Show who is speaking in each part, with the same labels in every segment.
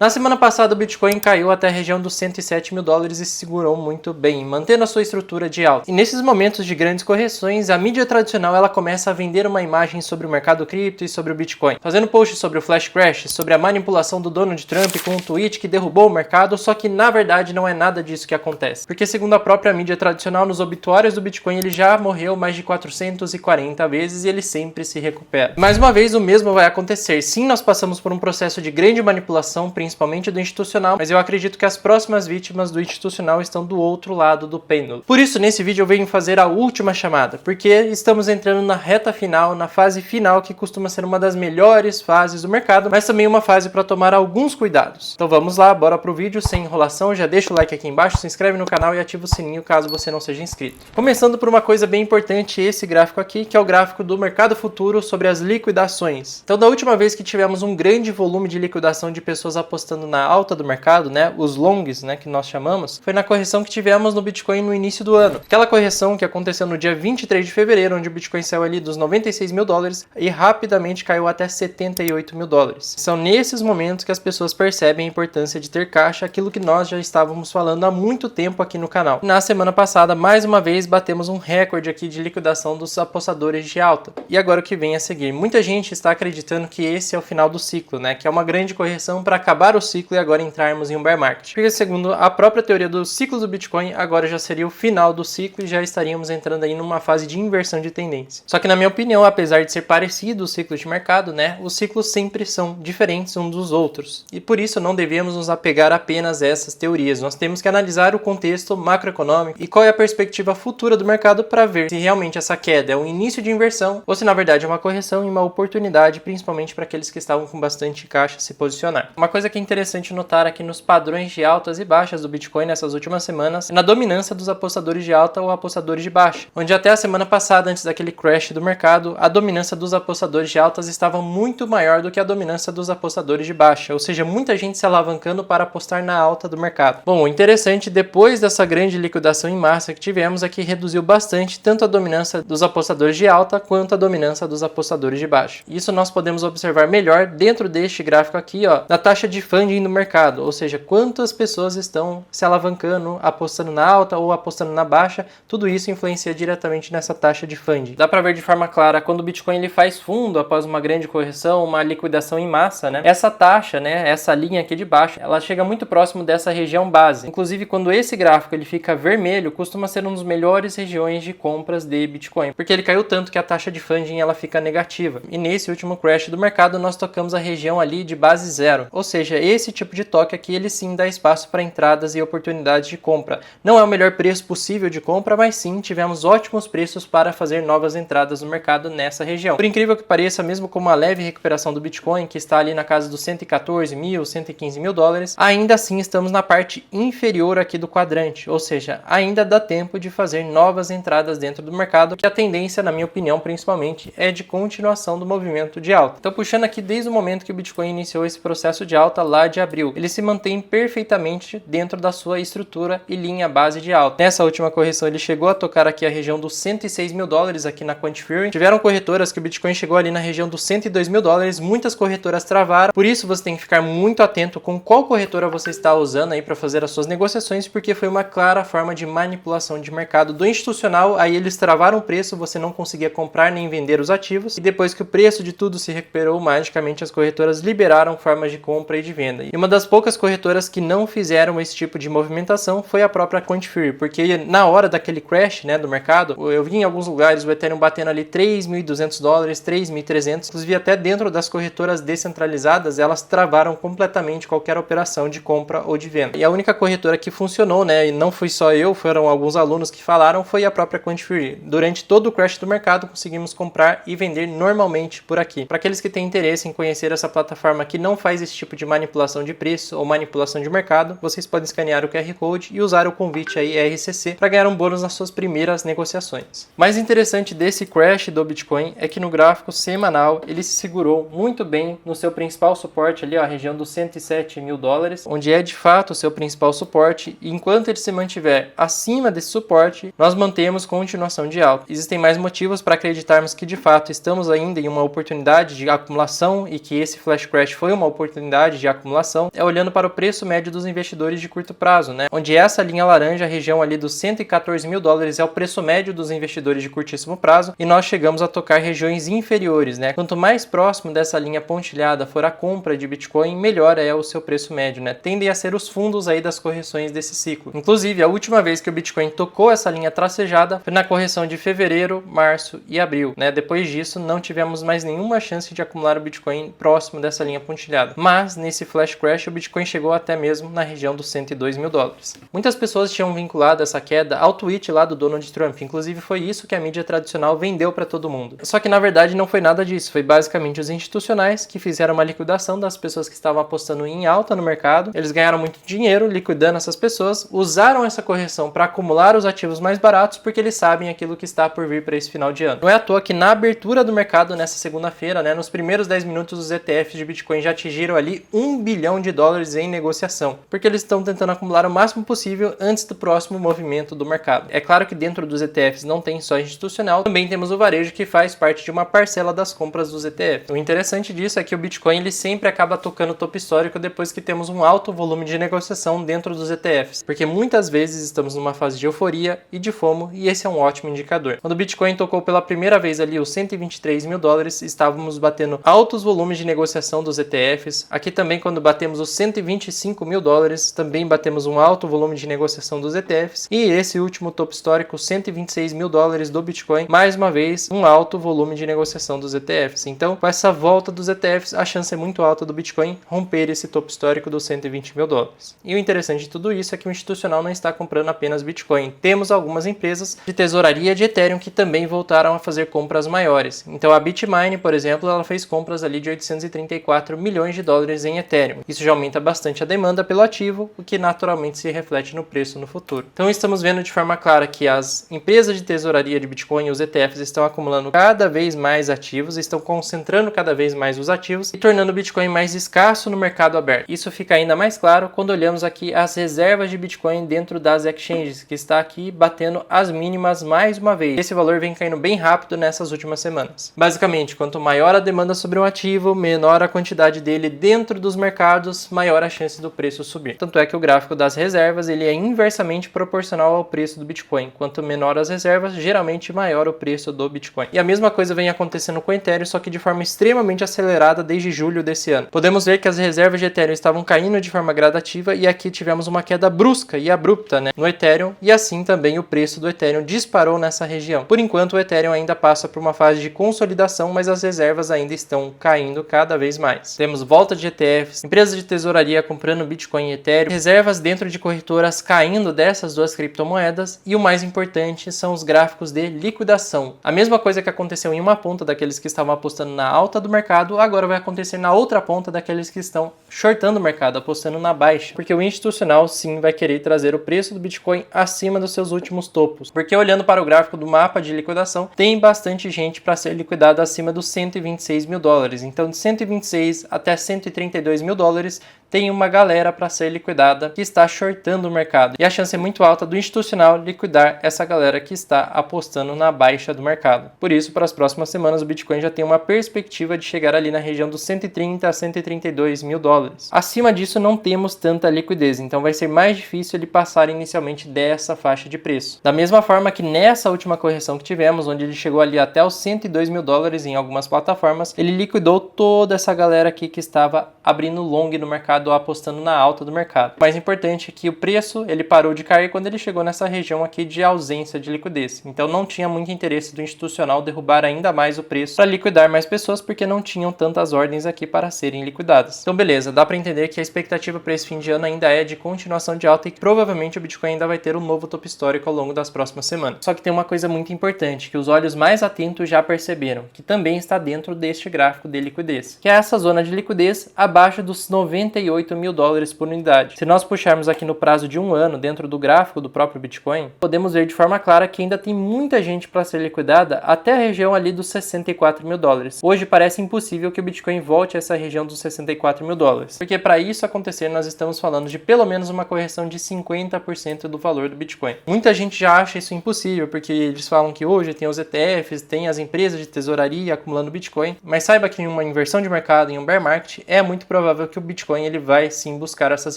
Speaker 1: Na semana passada, o Bitcoin caiu até a região dos 107 mil dólares e se segurou muito bem, mantendo a sua estrutura de alta. E nesses momentos de grandes correções, a mídia tradicional ela começa a vender uma imagem sobre o mercado cripto e sobre o Bitcoin, fazendo posts sobre o flash crash, sobre a manipulação do Donald Trump com um tweet que derrubou o mercado, só que na verdade não é nada disso que acontece. Porque segundo a própria mídia tradicional, nos obituários do Bitcoin ele já morreu mais de 440 vezes e ele sempre se recupera. Mais uma vez, o mesmo vai acontecer. Sim, nós passamos por um processo de grande manipulação, principalmente do institucional, mas eu acredito que as próximas vítimas do institucional estão do outro lado do pêndulo. Por isso, nesse vídeo eu venho fazer a última chamada, porque estamos entrando na reta final, na fase final, que costuma ser uma das melhores fases do mercado, mas também uma fase para tomar alguns cuidados. Então vamos lá, bora pro vídeo, sem enrolação, já deixa o like aqui embaixo, se inscreve no canal e ativa o sininho caso você não seja inscrito. Começando por uma coisa bem importante, esse gráfico aqui, que é o gráfico do mercado futuro sobre as liquidações. Então da última vez que tivemos um grande volume de liquidação de pessoas apostando na alta do mercado, né, os longs, né, que nós chamamos, foi na correção que tivemos no Bitcoin no início do ano. Aquela correção que aconteceu no dia 23 de fevereiro, onde o Bitcoin saiu ali dos 96 mil dólares e rapidamente caiu até 78 mil dólares. São nesses momentos que as pessoas percebem a importância de ter caixa, aquilo que nós já estávamos falando há muito tempo aqui no canal. Na semana passada, mais uma vez, batemos um recorde aqui de liquidação dos apostadores de alta. E agora o que vem a seguir? Muita gente está acreditando que esse é o final do ciclo, né, que é uma grande correção para acabar o ciclo e agora entrarmos em um bear market. Porque segundo a própria teoria do ciclo do Bitcoin, agora já seria o final do ciclo e já estaríamos entrando aí numa fase de inversão de tendência. Só que na minha opinião, apesar de ser parecido o ciclo de mercado, né, os ciclos sempre são diferentes uns dos outros. E por isso não devemos nos apegar apenas a essas teorias. Nós temos que analisar o contexto macroeconômico e qual é a perspectiva futura do mercado para ver se realmente essa queda é um início de inversão ou se na verdade é uma correção e uma oportunidade, principalmente para aqueles que estavam com bastante caixa se posicionar. Uma coisa que é interessante notar aqui nos padrões de altas e baixas do Bitcoin nessas últimas semanas, na dominância dos apostadores de alta ou apostadores de baixa, onde até a semana passada, antes daquele crash do mercado, a dominância dos apostadores de altas estava muito maior do que a dominância dos apostadores de baixa, ou seja, muita gente se alavancando para apostar na alta do mercado. Bom, o interessante, depois dessa grande liquidação em massa que tivemos, é que reduziu bastante tanto a dominância dos apostadores de alta quanto a dominância dos apostadores de baixa. Isso nós podemos observar melhor dentro deste gráfico aqui, ó, da taxa de funding no mercado, ou seja, quantas pessoas estão se alavancando, apostando na alta ou apostando na baixa, tudo isso influencia diretamente nessa taxa de funding. Dá para ver de forma clara quando o Bitcoin ele faz fundo após uma grande correção, uma liquidação em massa, né? Essa taxa, né, essa linha aqui de baixo, ela chega muito próximo dessa região base. Inclusive, quando esse gráfico ele fica vermelho, costuma ser uma das melhores regiões de compras de Bitcoin, porque ele caiu tanto que a taxa de funding ela fica negativa. E nesse último crash do mercado, nós tocamos a região ali de base zero, ou seja, esse tipo de toque aqui ele sim dá espaço para entradas e oportunidades de compra. Não é o melhor preço possível de compra, mas sim tivemos ótimos preços para fazer novas entradas no mercado nessa região. Por incrível que pareça, mesmo com uma leve recuperação do Bitcoin, que está ali na casa dos 114 mil, 115 mil dólares, ainda assim estamos na parte inferior aqui do quadrante, ou seja, ainda dá tempo de fazer novas entradas dentro do mercado, que a tendência, na minha opinião, principalmente, é de continuação do movimento de alta. Então, puxando aqui desde o momento que o Bitcoin iniciou esse processo de alta lá de abril, ele se mantém perfeitamente dentro da sua estrutura e linha base de alta. Nessa última correção ele chegou a tocar aqui a região dos 106 mil dólares aqui na Quantiferum. Tiveram corretoras que o Bitcoin chegou ali na região dos 102 mil dólares, muitas corretoras travaram, por isso você tem que ficar muito atento com qual corretora você está usando aí para fazer as suas negociações, porque foi uma clara forma de manipulação de mercado do institucional. Aí eles travaram o preço, você não conseguia comprar nem vender os ativos, e depois que o preço de tudo se recuperou, magicamente as corretoras liberaram formas de compra e de venda. E uma das poucas corretoras que não fizeram esse tipo de movimentação foi a própria Quantiferum, porque na hora daquele crash, né, do mercado, eu vi em alguns lugares o Ethereum batendo ali 3.200 dólares, 3.300, inclusive até dentro das corretoras descentralizadas, elas travaram completamente qualquer operação de compra ou de venda. E a única corretora que funcionou, né, e não fui só eu, foram alguns alunos que falaram, foi a própria Quantiferum. Durante todo o crash do mercado, conseguimos comprar e vender normalmente por aqui. Para aqueles que têm interesse em conhecer essa plataforma que não faz esse tipo de manipulação de preço ou manipulação de mercado, vocês podem escanear o QR Code e usar o convite aí RCC para ganhar um bônus nas suas primeiras negociações. Mais interessante desse crash do Bitcoin é que no gráfico semanal ele se segurou muito bem no seu principal suporte ali, ó, a região dos 107 mil dólares, onde é de fato o seu principal suporte, e enquanto ele se mantiver acima desse suporte, nós mantemos continuação de alta. Existem mais motivos para acreditarmos que de fato estamos ainda em uma oportunidade de acumulação e que esse flash crash foi uma oportunidade de de acumulação é olhando para o preço médio dos investidores de curto prazo, né? Onde essa linha laranja, a região ali dos 114 mil dólares, é o preço médio dos investidores de curtíssimo prazo, e nós chegamos a tocar regiões inferiores, né? Quanto mais próximo dessa linha pontilhada for a compra de Bitcoin, melhor é o seu preço médio, né? Tendem a ser os fundos aí das correções desse ciclo. Inclusive, a última vez que o Bitcoin tocou essa linha tracejada foi na correção de fevereiro, março e abril, né? Depois disso, não tivemos mais nenhuma chance de acumular o Bitcoin próximo dessa linha pontilhada. Mas, nesse flash crash, o Bitcoin chegou até mesmo na região dos 102 mil dólares. Muitas pessoas tinham vinculado essa queda ao tweet lá do Donald Trump. Inclusive, foi isso que a mídia tradicional vendeu para todo mundo. Só que, na verdade, não foi nada disso. Foi basicamente os institucionais que fizeram uma liquidação das pessoas que estavam apostando em alta no mercado. Eles ganharam muito dinheiro liquidando essas pessoas, usaram essa correção para acumular os ativos mais baratos porque eles sabem aquilo que está por vir para esse final de ano. Não é à toa que na abertura do mercado nessa segunda-feira, né, nos primeiros 10 minutos os ETFs de Bitcoin já atingiram ali 1 bilhão de dólares em negociação, porque eles estão tentando acumular o máximo possível antes do próximo movimento do mercado. É claro que dentro dos ETFs não tem só institucional, também temos o varejo que faz parte de uma parcela das compras dos ETFs. O interessante disso é que o Bitcoin ele sempre acaba tocando o topo histórico depois que temos um alto volume de negociação dentro dos ETFs, porque muitas vezes estamos numa fase de euforia e de FOMO, e esse é um ótimo indicador. Quando o Bitcoin tocou pela primeira vez ali os 123 mil dólares, estávamos batendo altos volumes de negociação dos ETFs. Aqui também, quando batemos os 125 mil dólares, também batemos um alto volume de negociação dos ETFs. E esse último topo histórico, 126 mil dólares do Bitcoin, mais uma vez, um alto volume de negociação dos ETFs. Então, com essa volta dos ETFs, a chance é muito alta do Bitcoin romper esse topo histórico dos 120 mil dólares. E o interessante de tudo isso é que o institucional não está comprando apenas Bitcoin. Temos algumas empresas de tesouraria de Ethereum que também voltaram a fazer compras maiores. Então a Bitmain, por exemplo, ela fez compras ali de 834 milhões de dólares em Ethereum. Isso já aumenta bastante a demanda pelo ativo, o que naturalmente se reflete no preço no futuro. Então estamos vendo de forma clara que as empresas de tesouraria de Bitcoin, os ETFs, estão acumulando cada vez mais ativos, estão concentrando cada vez mais os ativos e tornando o Bitcoin mais escasso no mercado aberto. Isso fica ainda mais claro quando olhamos aqui as reservas de Bitcoin dentro das exchanges, que está aqui batendo as mínimas mais uma vez. Esse valor vem caindo bem rápido nessas últimas semanas. Basicamente, quanto maior a demanda sobre um ativo, menor a quantidade dele dentro dos mercados, maior a chance do preço subir. Tanto é que o gráfico das reservas ele é inversamente proporcional ao preço do Bitcoin. Quanto menor as reservas, geralmente maior o preço do Bitcoin. E a mesma coisa vem acontecendo com o Ethereum, só que de forma extremamente acelerada desde julho desse ano. Podemos ver que as reservas de Ethereum estavam caindo de forma gradativa e aqui tivemos uma queda brusca e abrupta, né, no Ethereum, e assim também o preço do Ethereum disparou nessa região. Por enquanto o Ethereum ainda passa por uma fase de consolidação, mas as reservas ainda estão caindo cada vez mais. Temos volta de ETFs, empresas de tesouraria comprando Bitcoin e Ethereum, reservas dentro de corretoras caindo dessas duas criptomoedas, e o mais importante são os gráficos de liquidação. A mesma coisa que aconteceu em uma ponta daqueles que estavam apostando na alta do mercado, agora vai acontecer na outra ponta daqueles que estão shortando o mercado, apostando na baixa, porque o institucional sim vai querer trazer o preço do Bitcoin acima dos seus últimos topos, porque olhando para o gráfico do mapa de liquidação, tem bastante gente para ser liquidada acima dos 126 mil dólares, então de 126 até 132 mil dólares tem uma galera para ser liquidada que está shortando o mercado, e a chance é muito alta do institucional liquidar essa galera que está apostando na baixa do mercado. Por isso, para as próximas semanas o Bitcoin já tem uma perspectiva de chegar ali na região dos 130 a 132 mil dólares. Acima disso não temos tanta liquidez, então vai ser mais difícil ele passar inicialmente dessa faixa de preço. Da mesma forma que nessa última correção que tivemos, onde ele chegou ali até os 102 mil dólares em algumas plataformas, ele liquidou toda essa galera aqui que estava abrindo long no mercado ou apostando na alta do mercado. O mais importante é que o preço ele parou de cair quando ele chegou nessa região aqui de ausência de liquidez. Então não tinha muito interesse do institucional derrubar ainda mais o preço para liquidar mais pessoas, porque não tinham tantas ordens aqui para serem liquidadas. Então beleza, dá para entender que a expectativa para esse fim de ano ainda é de continuação de alta e que provavelmente o Bitcoin ainda vai ter um novo topo histórico ao longo das próximas semanas. Só que tem uma coisa muito importante que os olhos mais atentos já perceberam, que também está dentro deste gráfico de liquidez, que é essa zona de liquidez abaixo dos 98 mil dólares por unidade. Se nós puxarmos aqui no prazo de um ano dentro do gráfico do próprio Bitcoin, podemos ver de forma clara que ainda tem muita gente para ser liquidada até a região ali dos 64 mil dólares. Hoje parece impossível que o Bitcoin volte a essa região dos 64 mil dólares, porque para isso acontecer nós estamos falando de pelo menos uma correção de 50% do valor do Bitcoin. Muita gente já acha isso impossível, porque eles falam que hoje tem os ETFs, tem as empresas de tesouraria acumulando Bitcoin, mas saiba que em uma inversão de mercado, em um bear market, é muito provável que o Bitcoin ele ele vai sim buscar essas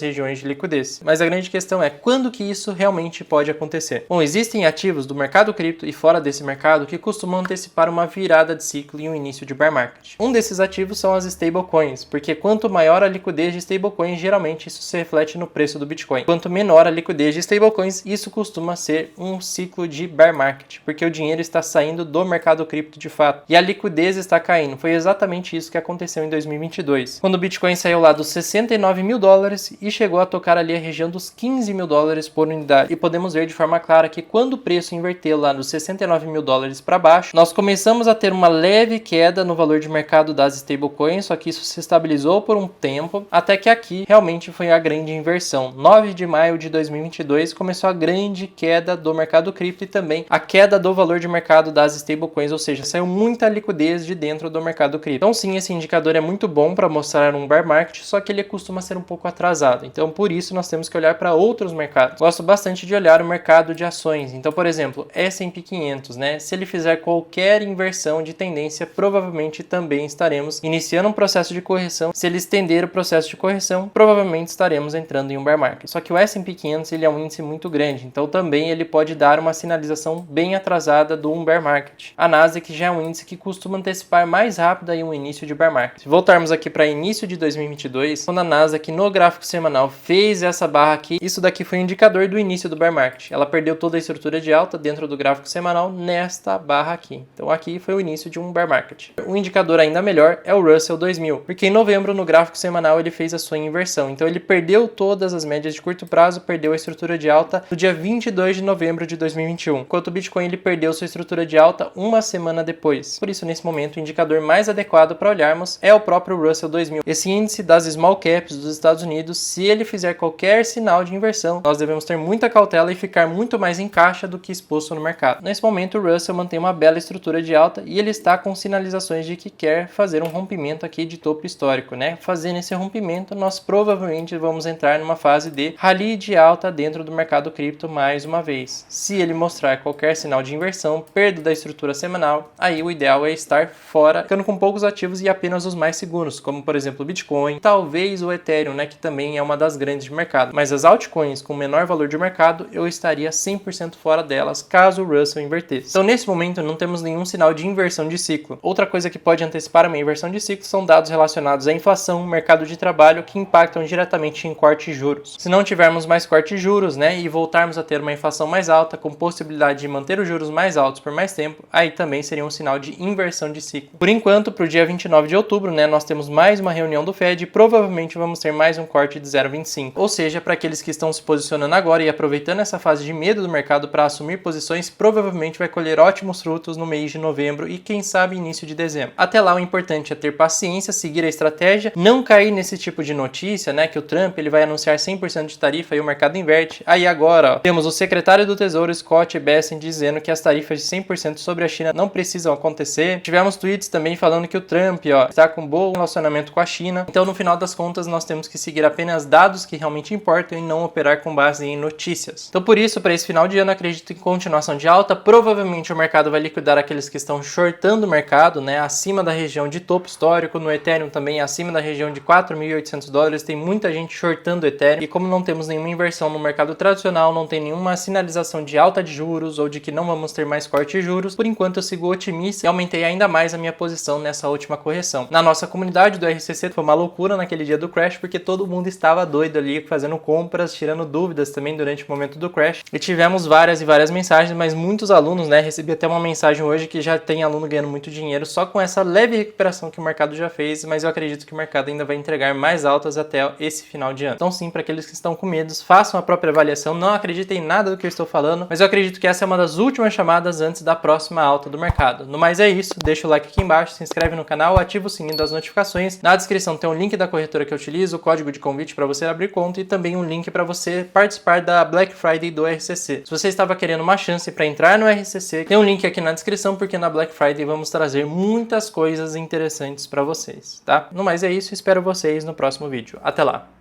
Speaker 1: regiões de liquidez. Mas a grande questão é quando que isso realmente pode acontecer? Bom, existem ativos do mercado cripto e fora desse mercado que costumam antecipar uma virada de ciclo e um início de bear market. Um desses ativos são as stablecoins, porque quanto maior a liquidez de stablecoins, geralmente isso se reflete no preço do Bitcoin. Quanto menor a liquidez de stablecoins, isso costuma ser um ciclo de bear market, porque o dinheiro está saindo do mercado cripto de fato e a liquidez está caindo. Foi exatamente isso que aconteceu em 2022, quando o Bitcoin saiu lá dos 69 mil dólares e chegou a tocar ali a região dos 15 mil dólares por unidade. E podemos ver de forma clara que quando o preço inverteu lá dos 69 mil dólares para baixo, nós começamos a ter uma leve queda no valor de mercado das stablecoins, só que isso se estabilizou por um tempo, até que aqui realmente foi a grande inversão. 9 de maio de 2022 começou a grande queda do mercado cripto e também a queda do valor de mercado das stablecoins, ou seja, saiu muita liquidez de dentro do mercado cripto. Então sim, esse indicador é muito bom para mostrar um bear market, só que ele costuma ser um pouco atrasado. Então por isso nós temos que olhar para outros mercados. Gosto bastante de olhar o mercado de ações. Então, por exemplo, S&P 500, né? Se ele fizer qualquer inversão de tendência, provavelmente também estaremos iniciando um processo de correção. Se ele estender o processo de correção, provavelmente estaremos entrando em um bear market. Só que o S&P 500 ele é um índice muito grande, então também ele pode dar uma sinalização bem atrasada do um bear market. A Nasdaq já é um índice que costuma antecipar mais rápido aí um início de bear market. Se voltarmos aqui para início de 2022, quando a Nasdaq no gráfico semanal fez essa barra aqui, isso daqui foi um indicador do início do bear market. Ela perdeu toda a estrutura de alta dentro do gráfico semanal nesta barra aqui. Então aqui foi o início de um bear market. Um indicador ainda melhor é o Russell 2000, porque em novembro no gráfico semanal ele fez a sua inversão. Então ele perdeu todas as médias de curto prazo, perdeu a estrutura de alta no dia 22 de novembro de 2021, enquanto o Bitcoin ele perdeu sua estrutura de alta uma semana depois. Por isso, nesse momento, o indicador mais adequado para olharmos é o próprio Russell 2000. Esse índice das small caps dos Estados Unidos, se ele fizer qualquer sinal de inversão, nós devemos ter muita cautela e ficar muito mais em caixa do que exposto no mercado. Nesse momento, o Russell mantém uma bela estrutura de alta e ele está com sinalizações de que quer fazer um rompimento aqui de topo histórico, né? Fazendo esse rompimento, nós provavelmente vamos entrar numa fase de rally de alta dentro do mercado cripto mais uma vez. Se ele mostrar qualquer sinal de inversão, perda da estrutura semanal, aí o ideal é estar fora, ficando com poucos ativos e apenas os mais seguros, como por exemplo o Bitcoin, talvez o Ethereum, né, que também é uma das grandes de mercado. Mas as altcoins com menor valor de mercado, eu estaria 100% fora delas caso o Russell invertesse. Então nesse momento não temos nenhum sinal de inversão de ciclo. Outra coisa que pode antecipar uma inversão de ciclo são dados relacionados à inflação, mercado de trabalho, que impactam diretamente em corte de juros. Se não tivermos mais corte de juros, né, e voltarmos a ter uma inflação mais alta, com possibilidade de manter os juros mais altos por mais tempo, aí também seria um sinal de inversão de ciclo. Por enquanto, para o dia 29 de outubro, né, nós temos mais uma reunião do Fed e provavelmente vamos ter mais um corte de 0,25. Ou seja, para aqueles que estão se posicionando agora e aproveitando essa fase de medo do mercado para assumir posições, provavelmente vai colher ótimos frutos no mês de novembro e quem sabe início de dezembro. Até lá, o importante é ter paciência, seguir a estratégia, não cair nesse tipo de notícia, né, que o Trump ele vai anunciar 100% de tarifa e o mercado inverte. Aí agora, ó, temos o secretário do Tesouro, Scott Bessent, dizendo que as tarifas de 100% sobre a China não precisam acontecer. Tivemos tweets também falando que o Trump, ó, está com um bom relacionamento com a China. Então, no final das contas, nós temos que seguir apenas dados que realmente importam e não operar com base em notícias. Então, por isso, para esse final de ano, acredito em continuação de alta. Provavelmente o mercado vai liquidar aqueles que estão shortando o mercado, né, acima da região de topo histórico. No Ethereum também, acima da região de 4.800 dólares, tem muita gente shortando o Ethereum. E como não temos nenhuma inversão no mercado tradicional, não tem nenhuma sinalização de alta de juros ou de que não vamos ter mais corte de juros, por enquanto eu sigo otimista e aumentei ainda mais a minha posição nessa última correção. Na nossa comunidade do RCC foi uma loucura naquele dia do crash, porque todo mundo estava doido ali, fazendo compras, tirando dúvidas também durante o momento do crash. E tivemos várias e várias mensagens, mas muitos alunos, né, recebi até uma mensagem hoje que já tem aluno ganhando muito dinheiro só com essa leve recuperação que o mercado já fez, mas eu acredito que o mercado ainda vai entregar mais altas até esse final de ano. Então sim, para aqueles que estão com medos, façam a própria avaliação, não acreditem em nada do que eu estou falando, mas eu acredito que essa é uma das últimas chamadas antes da próxima alta do mercado. No mais é isso, deixa o like aqui embaixo, se inscreve no canal, ativa o sininho das notificações. Na descrição tem um link da corretora que eu utilizo, o código de convite para você abrir conta e também um link para você participar da Black Friday do RCC. Se você estava querendo uma chance para entrar no RCC, tem um link aqui na descrição, porque na Black Friday vamos trazer muitas coisas interessantes para vocês, tá? No mais é isso, espero vocês no próximo vídeo. Até lá!